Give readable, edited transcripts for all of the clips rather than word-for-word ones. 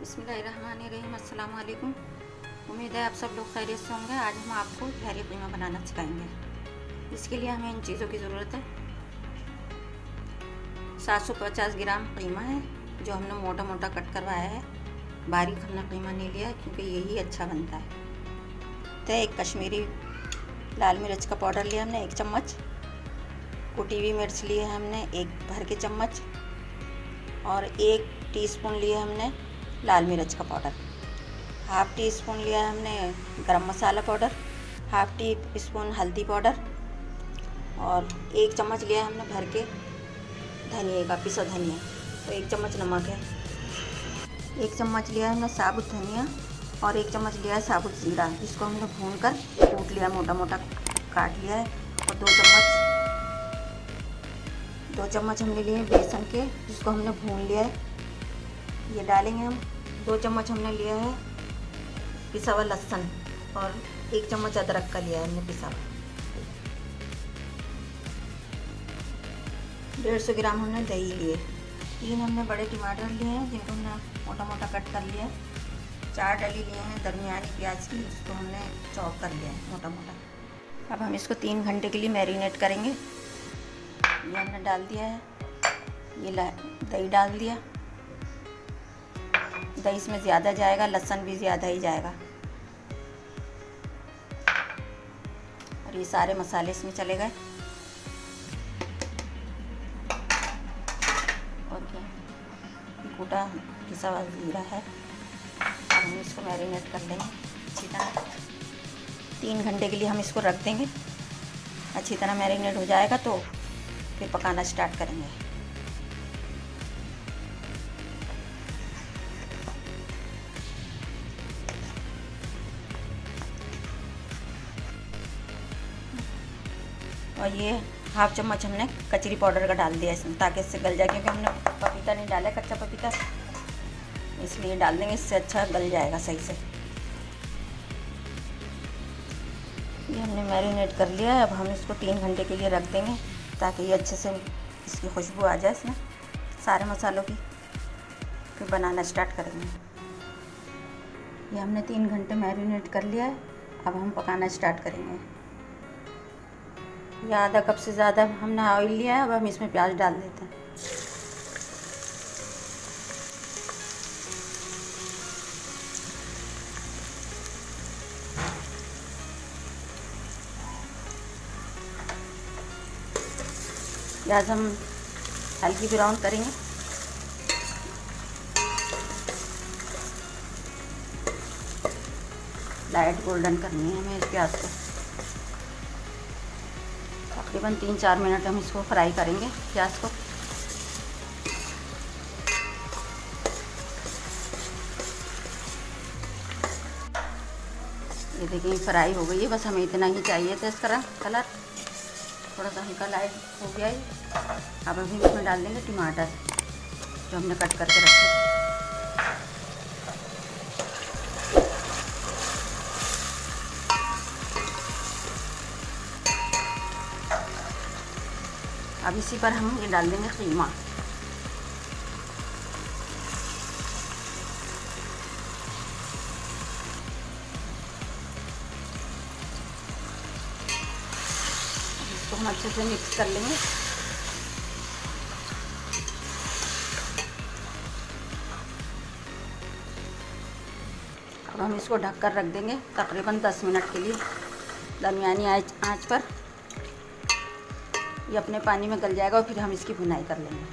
बिस्मिल्लाहिर्रहमानिर्रहीम। अस्सलाम वालेकुम। उम्मीद है आप सब लोग खैरियत से होंगे। आज हम आपको तहरी कीमा बनाना सिखाएंगे। इसके लिए हमें इन चीज़ों की ज़रूरत है। 750 ग्राम कीमा है जो हमने मोटा मोटा कट करवाया है। बारीक हमने कीमा नहीं लिया क्योंकि यही अच्छा बनता है। तो एक कश्मीरी लाल मिर्च का पाउडर लिया हमने 1 चम्मच। कुटी हुई मिर्च लिए हमने 1 भर के चम्मच और 1 टीस्पून लिए हमने लाल मिर्च का पाउडर। हाफ़ टी स्पून लिया हमने गरम मसाला पाउडर, हाफ़ टी स्पून हल्दी पाउडर और 1 चम्मच लिया हमने भर के धनिया का पिसा धनिया। तो 1 चम्मच नमक है। 1 चम्मच लिया हमने साबुत धनिया और 1 चम्मच लिया है साबुत ज़ीरा। इसको हमने भून कर कूट लिया, मोटा मोटा काट लिया है। और 2 चम्मच हमने लिए बेसन के, जिसको हमने भून लिया है। ये डालेंगे हम। 2 चम्मच हमने लिया है पिसा हुआ लहसुन और 1 चम्मच अदरक का लिया है हमने पिसा हुआ। 150 ग्राम हमने दही लिए। 3 हमने बड़े टमाटर लिए हैं जिनको हमने मोटा मोटा कट कर लिया है। 4 डली लिए हैं दरमियानी प्याज की, जिसको हमने चॉप कर लिया है मोटा मोटा। अब हम इसको 3 घंटे के लिए मैरिनेट करेंगे। ये हमने डाल दिया है। ये दही डाल दिया। दही इसमें ज़्यादा जाएगा, लहसुन भी ज़्यादा ही जाएगा। और ये सारे मसाले इसमें चले गए। और क्या, कूटा पिसा हुआ ज़ीरा है। अब हम इसको मैरिनेट कर लेंगे अच्छी तरह। 3 घंटे के लिए हम इसको रख देंगे। अच्छी तरह मैरिनेट हो जाएगा तो फिर पकाना स्टार्ट करेंगे। और ये हाफ़ चम्मच हमने कचरी पाउडर का डाल दिया इसमें, ताकि इससे गल जाए, क्योंकि हमने पपीता नहीं डाला, कच्चा पपीता, इसलिए डाल देंगे। इससे अच्छा गल जाएगा सही से। ये हमने मैरिनेट कर लिया है। अब हम इसको 3 घंटे के लिए रख देंगे ताकि ये अच्छे से इसकी खुशबू आ जाए इसमें सारे मसालों की। फिर बनाना स्टार्ट करेंगे। ये हमने 3 घंटे मैरिनेट कर लिया है। अब हम पकाना स्टार्ट करेंगे। ये आधा कप से ज़्यादा हमने ऑयल लिया है। अब हम इसमें प्याज डाल देते हैं। प्याज हम हल्की ब्राउन करेंगे। लाइट गोल्डन करनी है हमें इस प्याज को। तकरीबन 3-4 मिनट हम इसको फ्राई करेंगे प्याज को। ये देखिए फ्राई हो गई है। बस हमें इतना ही चाहिए था इसका कलर। थोड़ा सा हल्का लाइट हो गया है। अब हम इसमें डाल देंगे टमाटर जो हमने कट करके रखे। अब इसी पर हम ये डाल देंगे कीमा। इसको हम अच्छे से मिक्स कर लेंगे। अब हम इसको ढककर रख देंगे तकरीबन 10 मिनट के लिए दरमियानी आंच पर। ये अपने पानी में गल जाएगा और फिर हम इसकी भुनाई कर लेंगे।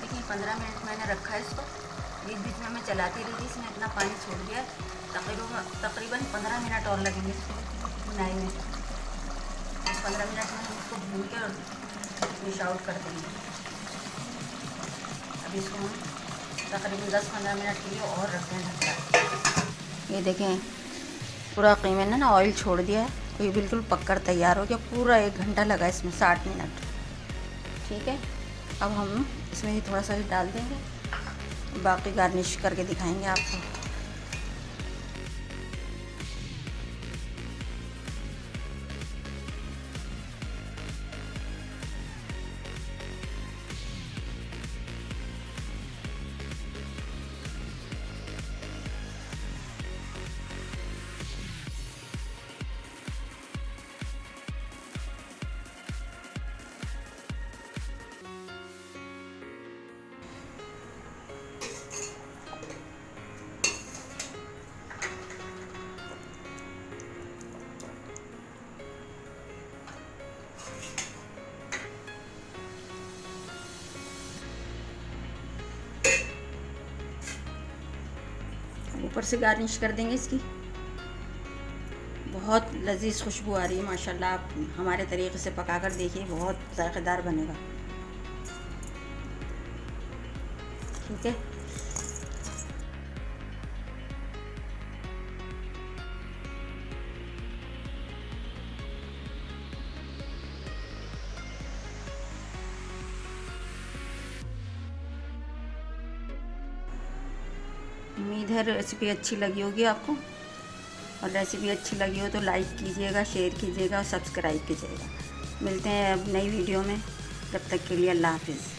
देखिए 15 मिनट मैंने रखा है इसको। बीच बीच में मैं चलाती रही, इसने इतना पानी छोड़ दिया। तकरीबन 15 मिनट और लगेंगे इसको भुनाई में। 15 मिनट में हम इसको भून के और डिश आउट कर देंगे। अब इसको हम तकरीबन 10-15 मिनट के लिए और रखते हैं ढककर। ये देखें पूरा कीमे ने ना ऑयल छोड़ दिया है। तो ये बिल्कुल पककर तैयार हो गया। पूरा 1 घंटा लगा इसमें, 60 मिनट। ठीक है, अब हम इसमें ही थोड़ा सा ही डाल देंगे। बाकी गार्निश करके दिखाएंगे आपको। ऊपर से गार्निश कर देंगे इसकी। बहुत लजीज खुशबू आ रही है माशाल्लाह। आप हमारे तरीके से पका कर देखिए, बहुत जायकेदार बनेगा। ठीक है, उम्मीद है रेसिपी अच्छी लगी होगी आपको, और रेसिपी अच्छी लगी हो तो लाइक कीजिएगा, शेयर कीजिएगा और सब्सक्राइब कीजिएगा। मिलते हैं अब नई वीडियो में, तब तक के लिए अल्लाह हाफिज़।